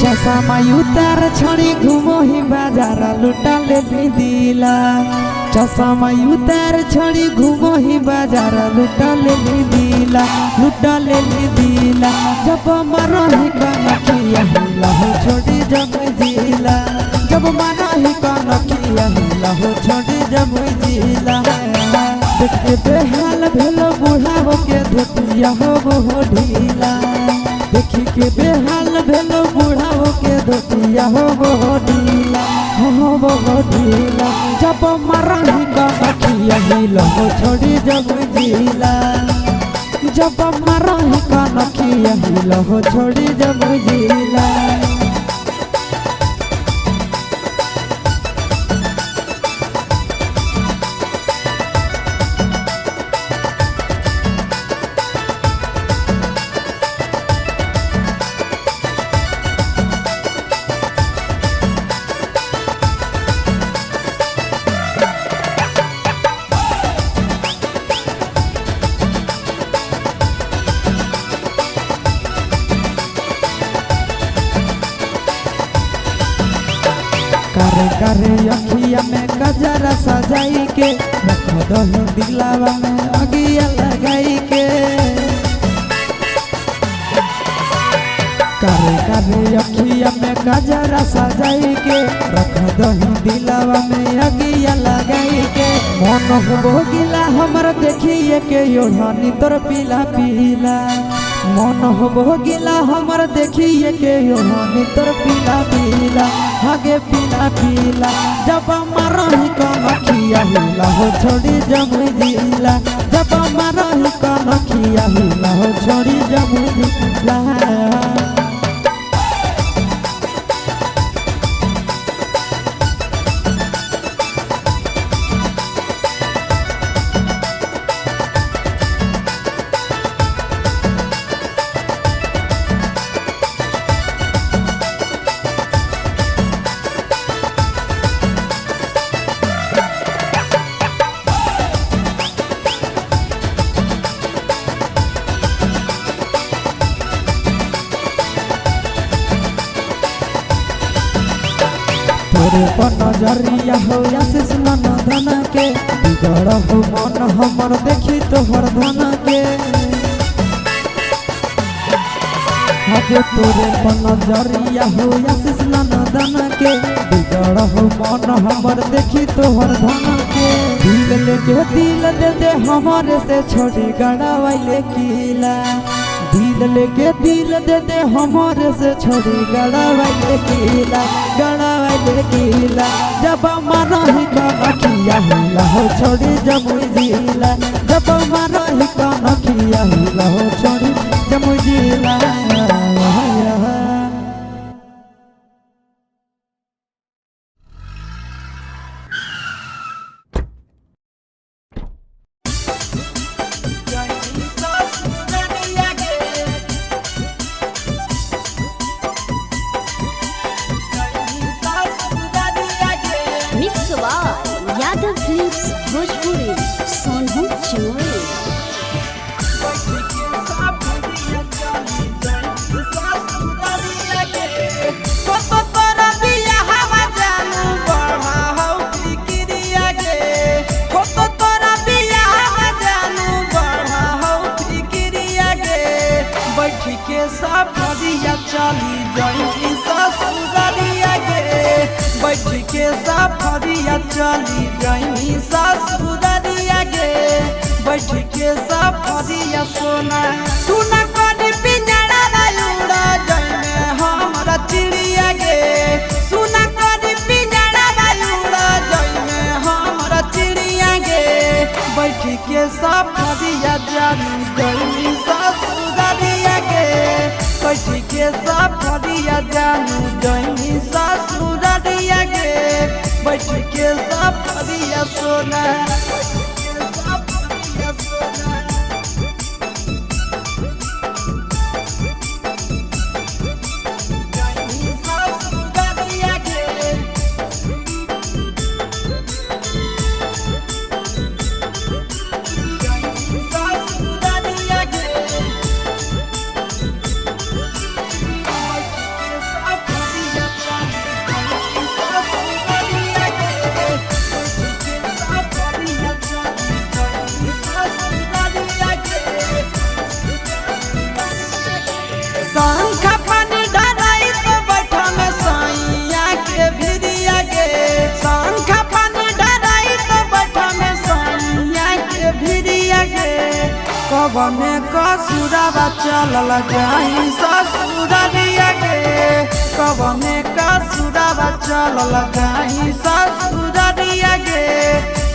चश्मा उतार छड़ी घूमो ही बाजार लुटा ले दिला। चश्मा उतार छड़ी घूमो ही बाजार लुटा ले दिला, लुटा ले दिला। जब मारो ही कनखिया हिला हो छोड़ी जब जिला, जब मारो ही कनखिया हिला हो छोड़ी जब जिला। देखते बेहाल भेलो बुढ़ाओ के धोतिया हो वो ढीला, देखी के बेहाल भेलो बुढ़ाओ के धोतिया हो वो ढीला, हो वो ढीला। जब मरही कनखिया हिला हो छोड़ी जब जिला, जब मरही कनखिया हिला हो छोड़ी जब जिला। करे करे अखिया में गजरा सजाई के, रख दही दिलावा में अगिया लगाई के। करे करे अखिया में गजरा सजाई के, रख दही दिलावा में अगिया लगाई के। मन हो गिला हमर देखिए के योढ़नी तोर पीला पीला, मन हो गिला हमर देखिए के योढ़नी तोर पीला पीला, आगे पीला पीला। जब मरही कनखिया हिला हो छोड़ी जब जिला, जब मरही कनखिया हिला हो छोड़ी जब जिला। तोरे पर नजरिया हो आशीष मन धन के, बिगड़ हो मन हमर देखी तोहर धन के। आगे तोरे पर नजरिया हो आशीष मन धन के, बिगड़ हो मन हमर देखी तोहर धन के। दिल लेके दिल दे दे हमारे से छोड़ी गड़ावाइले किला, दिल लेके दिल दे दे हमारे से छोड़ी गड़ावाइले किला, गड़ावाइले किला। जब मरही कनखिया हिला हो छोड़ी जब जिला, जब मरही कनखिया हिला हो छोड़ी दिला यादव फिल्म्स भोजपुरी सोनू चोरी सफरिया चली जाई ससुरारिया गे बैठ के सफरिया चली जाई ससुरारिया गे बैठ के सफरिया सोना सुना कनी पिंजड़ा उड़ा जाई हमरा चिड़िया गे सुना कनी पिंजड़ा उड़ा जाई हमरा चिड़िया गे बैठ के सफरिया चली जाई ससुरारिया गे बैठ के सफरिया जानू जमी ससुरारिया गे बैठ के सफरिया सोना कवने कसुरवा चलल जाई ससुरारिया गे कवने कसुरवा चलल जाई ससुरारिया गे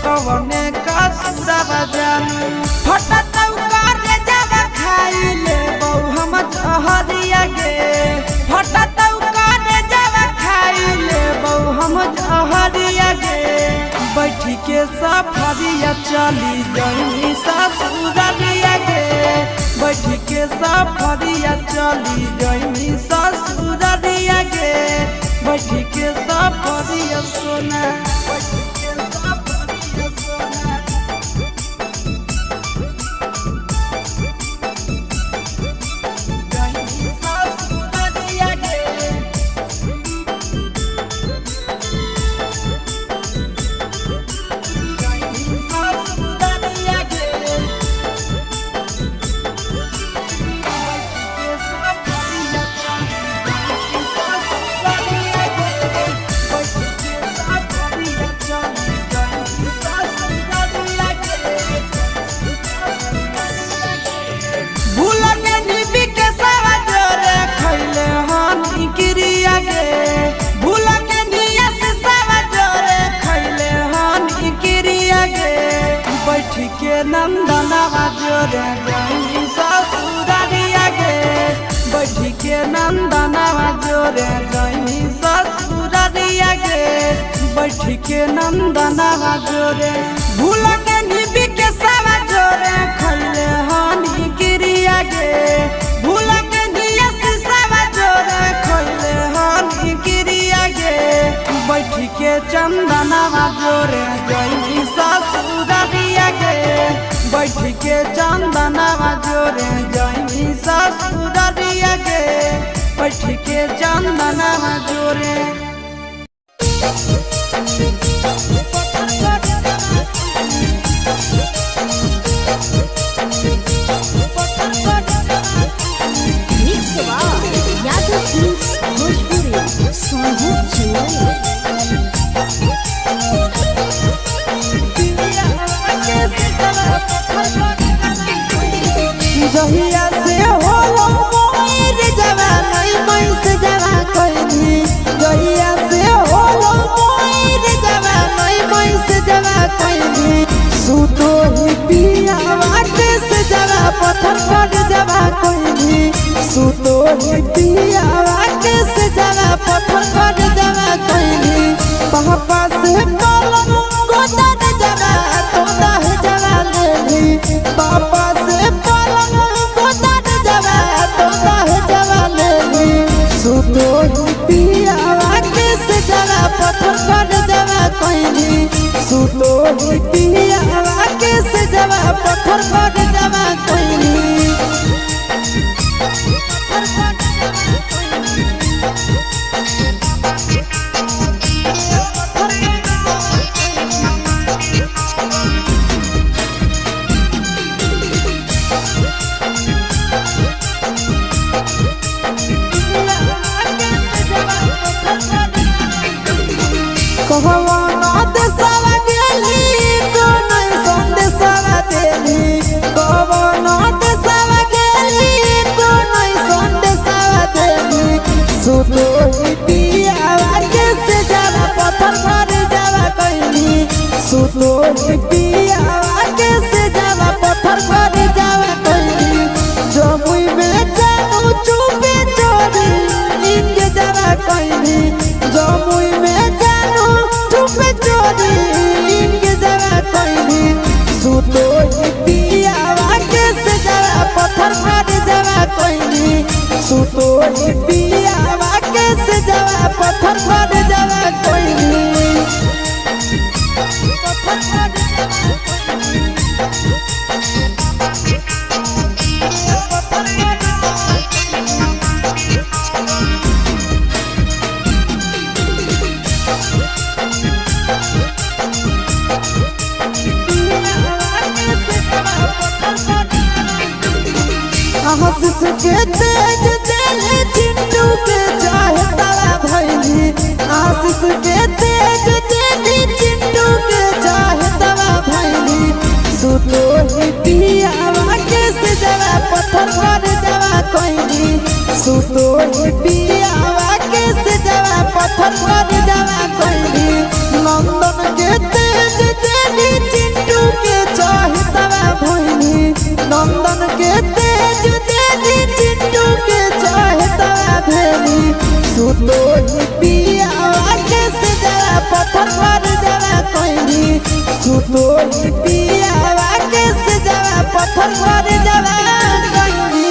कवने कसुरवा जानू फटत करे जब खाई ले बहु हम हरिया गे फटत करे जब खाई ले बहु हम हरिया गे बैठ के सफरिया चली जाई ससुरारिया गे बैठ के सफरिया चली जाई ससुरारिया गे बैठ के सफरिया सोना नंदनवा जोरे जाई ससुरारिया गे बैठ के नंदनवा जोरे जाई ससुरारिया गे बैठ के नंदनवा जोरे भूल के निबी के सावा जोरे खैले हानी गिरिया गे भूल के निया से सावा जोरे खैले हानी गिरिया गे बैठ के चंदनवा जोरे जाई ससुरारिया गे बैठ के चंदनवा जोरे जाई ससुरारिया गे बैठ के चंदनवा जोरे यादव फिल्म्स भोजपुरी सोनू चोरी जहिया से होलो मोर जवानी मैस जवा कोइनी जहिया से होलो मोर जवानी मैस जवा कोइनी सुतो ही पिया वाटे से जवा पत्थर पर जवा कोइनी ही पियावा के से जरा पत्थर कर जरा कहली पापा से पलंग गोदर जरा तोड़ा है जरा लेली पापा से पलंग गोदर जरा तोड़ा है जरा लेली सुतो ही पियावा के से जरा पत्थर कर जरा कहली सुतो ही पियावा के से जरा पत्थर कर जरा कहली कहवाना देशवा गेली कोनै संदेशवा देली कहवाना देशवा गेली कोनै संदेशवा देली सुतो ही पियावा के से जरा पत्थर कर जरा कहली सुतो ही पियावा के से जरा पत्थर कर जरा कहली जमुई में जानू चुपे चोरी इनके जरा कहली जमुई में चोरी इनके जरा कहली सुतो ही पियावा के से जरा पत्थर कर जरा कहली सुतो ही पियावा के से जरा पत्थर कर जरा कहली आशीष के तेज दिल चिंटू के चाहे तारा भैली आशीष के तेज दिल चिंटू के चाहे तारा भैली सुतो ही पियावा के से जरा पत्थर कर जरा कहली सुतो ही पियावा के से जरा पत्थर कर जरा कहली नंदन के तेज दिल चिंटू के चाहे तारा भैली नंदन के तेज चिंटू के चाहे तारा भेली सुतो ही पियावा के से जरा पत्थर कर जरा कहली सुतो ही पियावा के से जरा पत्थर कर जरा कहली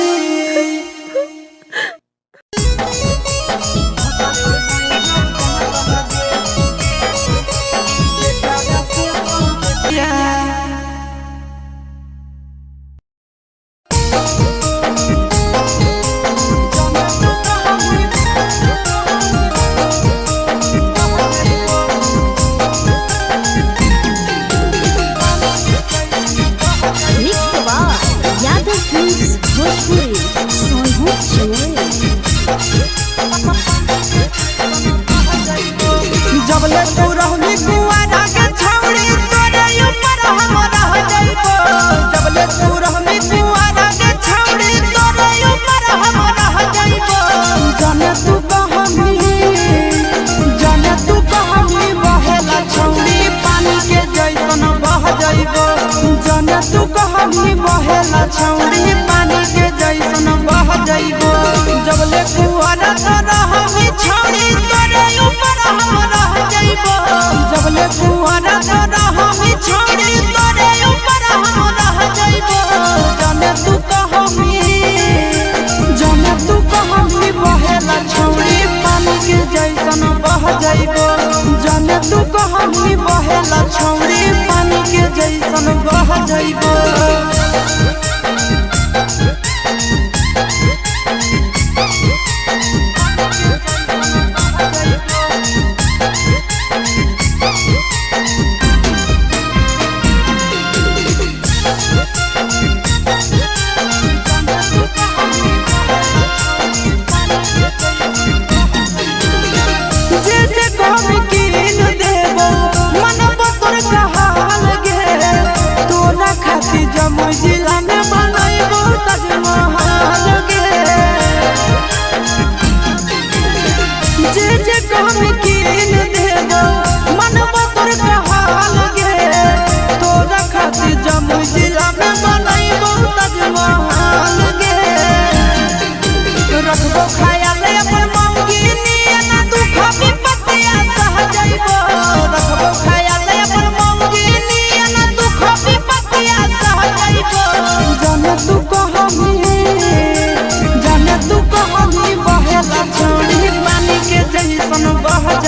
जबले तू रहनी कुआरा के छौड़ी तोरे ऊपर हम रह जाइबो जबले तू रहनी कुआरा के छौड़ी तोरे ऊपर हम रह जाइबो जाने तू कहमी बहेला छौड़ी पानी के जैसन बह जाइबो जाने तू कहमी बहेला छौड़ी पानी के जैसन बह जाइबो जबले कुआरा तो रहनी छौड़ी तोरे ऊपर हम रह जाइबो जबले कुआरा तो रहनी छौड़ी तोरे ऊपर हम रह जाइबो जाने तू कहमी बहेला छौड़ी पानी के जैसन बह जाइबो जाने तू कहमी बहेला छौड़ी पानी के जैसन बह जाइबो जमुई जिला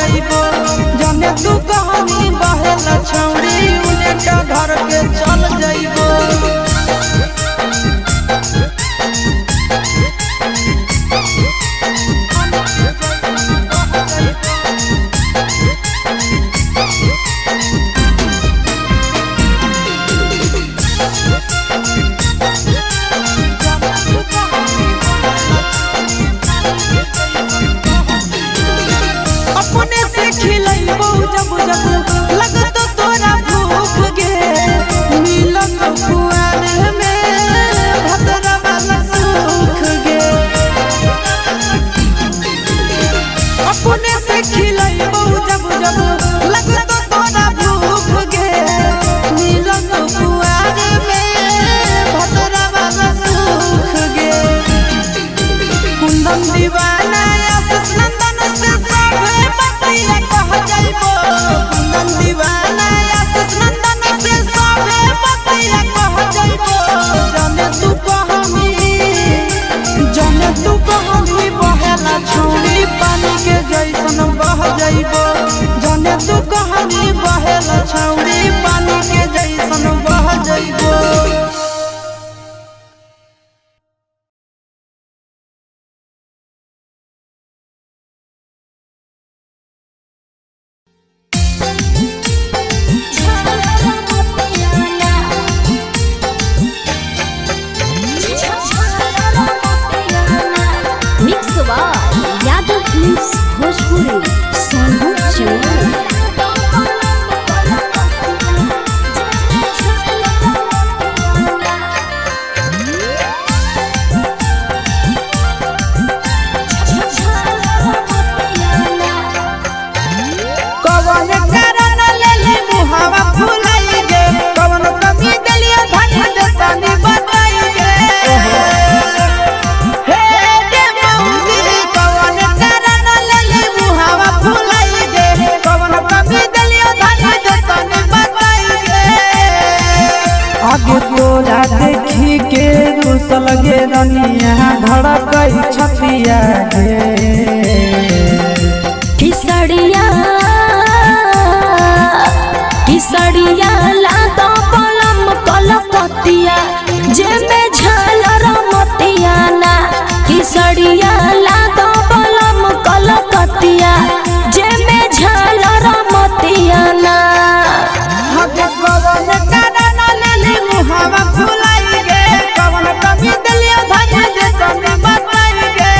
जाइबो जने तू कहानी बहेला छौड़ी उलेटा घर के चल जाइबो अपने से खिलैबो जब जब लगतो तोरा भूख गे मिलत कुआर में भतरा वाला सुख गे अपने से खिलैबो जब जब लगतो तोरा भूख गे मिलत कुआर में भतरा वाला सुख गे कुंदन दीवाना आशीष नंदन से सभे बतिया कह जाइबो कुंदन दीवाना आशीष नंदन से सभे बतिया कह जाइबो जने तू कहानी बहेला छौड़ी पानी के जैसन बह जाइबो जने तू कहानी बहेला छौड़ी पानी के जैसन बह जाइबो mix by Yadav films Bhojpuri Sonu Chamoli कवन कारण लेले मुहावा फुलाई गे कवन कमी देलिए धन देतानी बताई गे हे गे मौजी कवन कारण लेले मुहावा फुलाई गे कवन कमी देलिए धन देतानी बताई गे आगे तोरा देखी के रुसल गे रनिया धड़कई छतिया गे किसड़िया लातो पलम कलकतिया जेमे झालर मतिया ना किसड़िया लातो पलम कलकतिया जेमे झालर मतिया ना हगे कवन कारण लेले मुहावा फुलाई गे कवन कमी देलिए धन देतानी बताई गे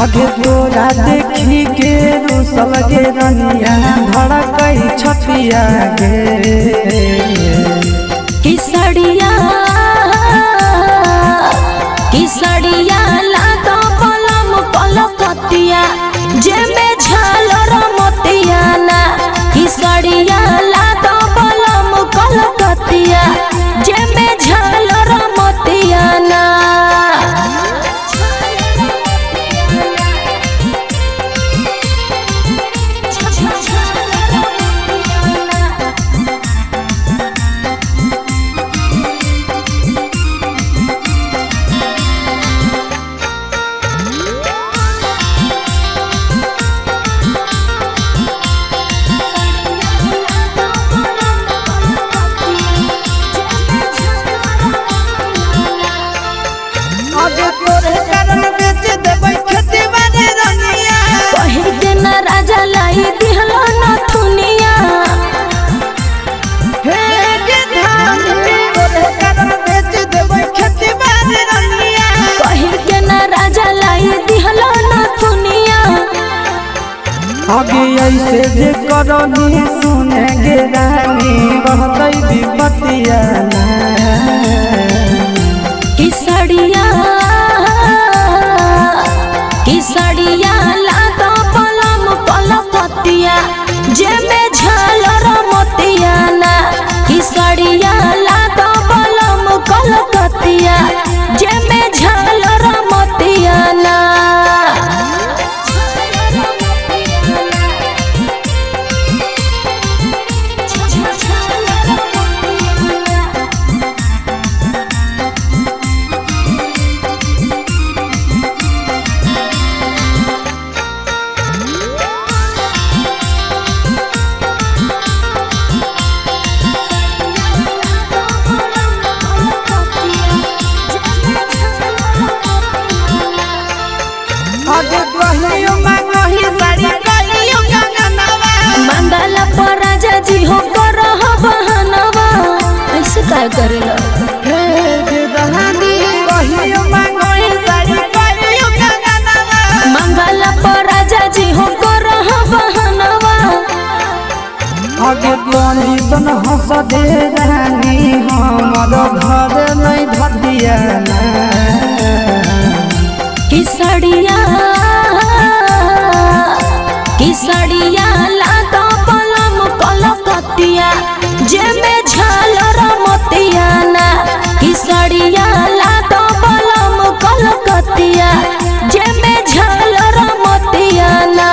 आगे तोरा देखी के रुसल गे रनिया धड़कई छतिया गे किसड़िया लातो पलम कलकतिया जेमे झालर मतिया ना किसड़िया लातो पलम कलकतिया जेमे झालर मतिया ना आगे तोरे कारण बेच देबै खेती बाड़ी रनिया कहि दिन राजा लाई दिहलो नथुनिया हे गे धान तोरे कारण बेच देबै खेती बाड़ी रनिया कहि दिन राजा लाई दिहलो नथुनिया आगे ऐसे जे करनी सुने गे रानी रहतै विपतिया किसड़िया लातो पलम कलकतिया जेमे झालर मतिया ना किसड़िया लातो पलम कलकतिया जेमे झालर मतिया ना का करेला हे देवहानी कहियो मांगोई साड़ी कहियो कंगनवा मंगला पर राजा जी हो को रह बहनवा आगे कंडीशन हंस दे रानी हमर घर नहीं धतिया ना किसड़िया लागा पलम कलकतिया जे में झालर मोतिया ना किसड़िया लागा पलम कलकतिया जे में झालर मोतिया ना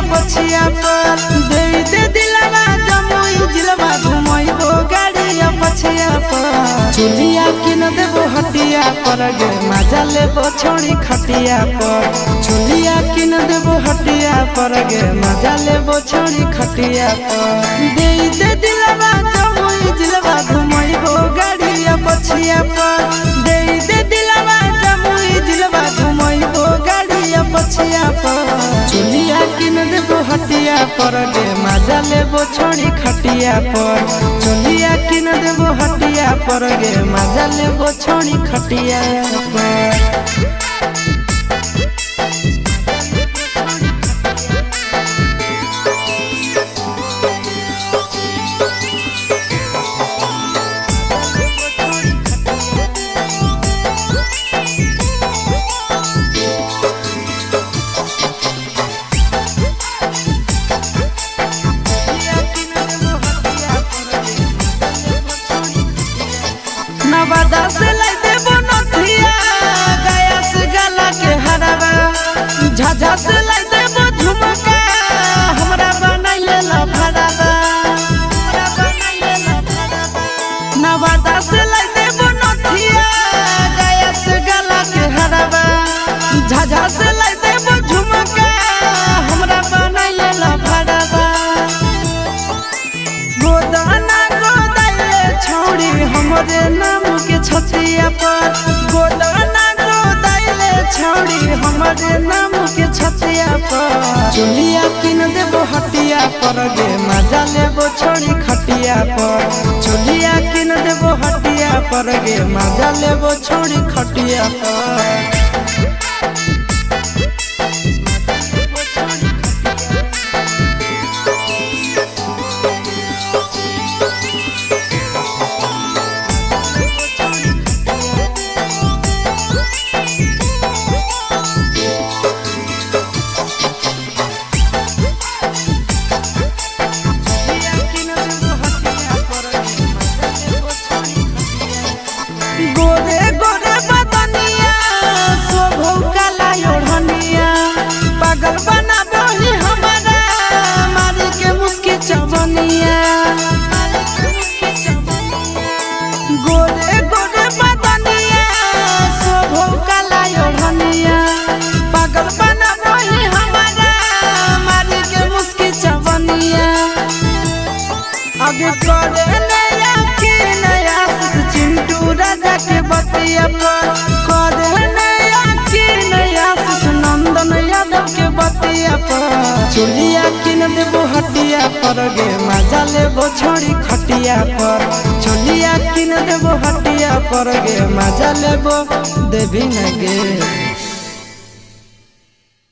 पछिया पर दे दे दिलवा जमुई जिलवा घुमइबो गाड़िया पछिया पर चुलिया किन देबो हटिया पर गे मजा लेबो छोड़ी खटिया पर चुलिया किन देबो हटिया पर गे मजा लेबो छोड़ी खटिया पर दे दे दिलवा जमुई जिलवा घुमइबो गाड़िया पछिया पर दे दे दिलवा जमुई जिलवा घुमइबो गाड़िया पछिया पर चुलिया किन देबो हटिया पर गे मजा लेबो छोड़ी खटिया पर चुलिया किन देबो हटिया पर गे मजा लेबो छोड़ी खटिया पर नवादा से लाई देबो नथिया गया से गला के हरावा झाझा से लाई देबो झुमका हमरा बनाइले ला भरावा नवादा से लाई देबो नथिया गया से गला के हरावा झाझा से लाई देबो झुमका हमरा बनाइले ला भरावा गोदाना गोदाइले छौड़ी हमरे नाम के छतिया पर गोदाना गोदाइले छौड़ी हमरे नाम के छतिया पर चुलिया किन देबो हटिया पर गे मजा लेबो छोड़ी खटिया पर चुलिया किन देबो हटिया पर गे मजा लेबो छोड़ी खटिया पर गोरे गोरे बदनिया शोभो काला ओढ़निया पागल बना दही हमारा मारी के मुस्की चवनिया गोरे गोरे बदनिया शोभो काला ओढ़निया पागल बना दही हमारा मारी के मुस्की चवनिया आगे करे नया की नया चिंटू राजा के बतिया पर करे नया की नया नंदन यादव के बतिया पर चुलिया किन देबो हटिया पर गे मजा लेबो छोड़ी खटिया पर चुलिया किन देबो हटिया पर गे मजा लेबो देवी न गे।